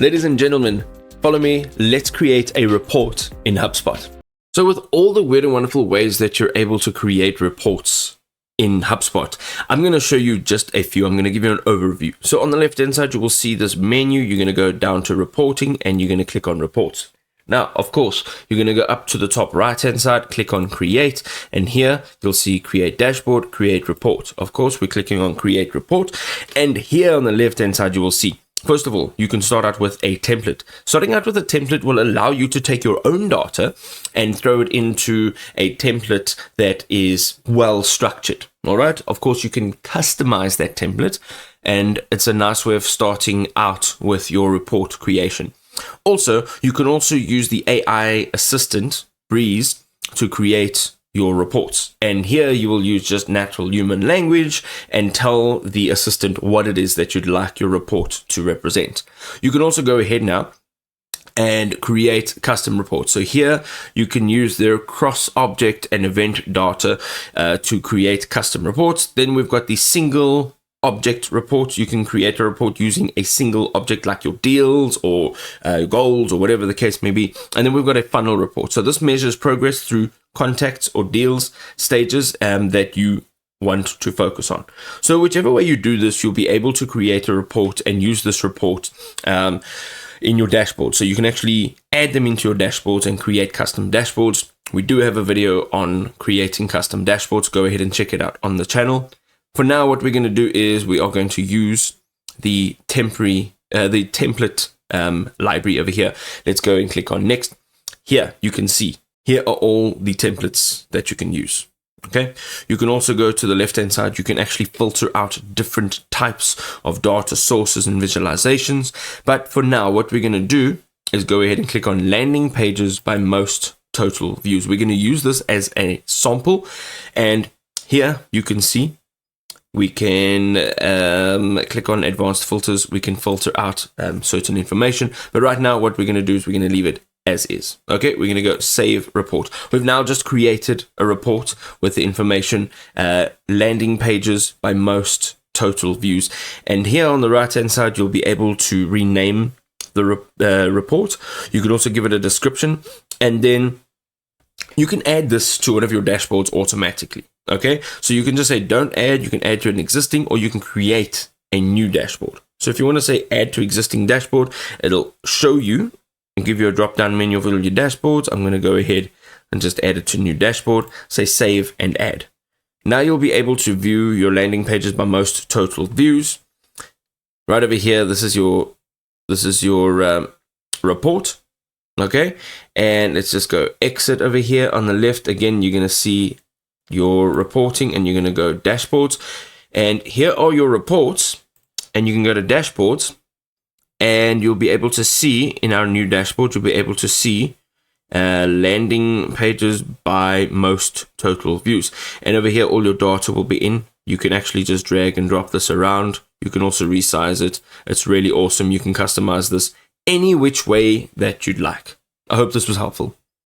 Ladies and gentlemen, follow me. Let's create a report in HubSpot. So with all the weird and wonderful ways that you're able to create reports in HubSpot, I'm going to show you just a few. I'm going to give you an overview. So on the left hand side, you will see this menu. You're going to go down to reporting and you're going to click on reports. Now, of course, you're going to go up to the top right hand side, click on create, and here you'll see create dashboard, create report. Of course, we're clicking on create report, and here on the left hand side, you will see, first of all, you can start out with a template. Starting out with a template will allow you to take your own data and throw it into a template that is well structured. All right. Of course, you can customize that template, and it's a nice way of starting out with your report creation. Also, you can also use the AI assistant Breeze to create your reports. And here you will use just natural human language and tell the assistant what it is that you'd like your report to represent. You can also go ahead now and create custom reports. So here you can use their cross-object and event data to create custom reports. Then we've got the single object report. You can create a report using a single object like your deals or goals or whatever the case may be. And then we've got a funnel report. So this measures progress through contacts or deals stages that you want to focus on. So whichever way you do this, you'll be able to create a report and use this report in your dashboard. So you can actually add them into your dashboards and create custom dashboards. We do have a video on creating custom dashboards. Go ahead and check it out on the channel. For now, what we're going to do is we are going to use the template library over here. Let's go and click on next. Here you can see, here are all the templates that you can use. Okay. You can also go to the left hand side. You can actually filter out different types of data sources and visualizations. But for now, what we're going to do is go ahead and click on landing pages by most total views. We're going to use this as a sample. And here you can see, we can click on advanced filters. We can filter out certain information. But right now, what we're going to do is we're going to leave it as is. Okay, we're going to go save report. We've now just created a report with the information landing pages by most total views. And here on the right hand side, you'll be able to rename the report. You can also give it a description, and then you can add this to one of your dashboards automatically. Okay, so you can just say don't add, you can add to an existing, or you can create a new dashboard. So if you want to say add to existing dashboard, it'll show you and give you a drop down menu of all your dashboards. I'm going to go ahead and just add it to new dashboard, say save and add. Now you'll be able to view your landing pages by most total views. Right over here, this is your report. Okay, and let's just go exit over here on the left. Again, you're going to see your reporting, and you're going to go dashboards, and here are your reports, and you can go to dashboards, and you'll be able to see in our new dashboard, you'll be able to see landing pages by most total views. And over here, all your data will be in. You can actually just drag and drop this around. You can also resize it. It's really awesome. You can customize this any which way that you'd like. I hope this was helpful.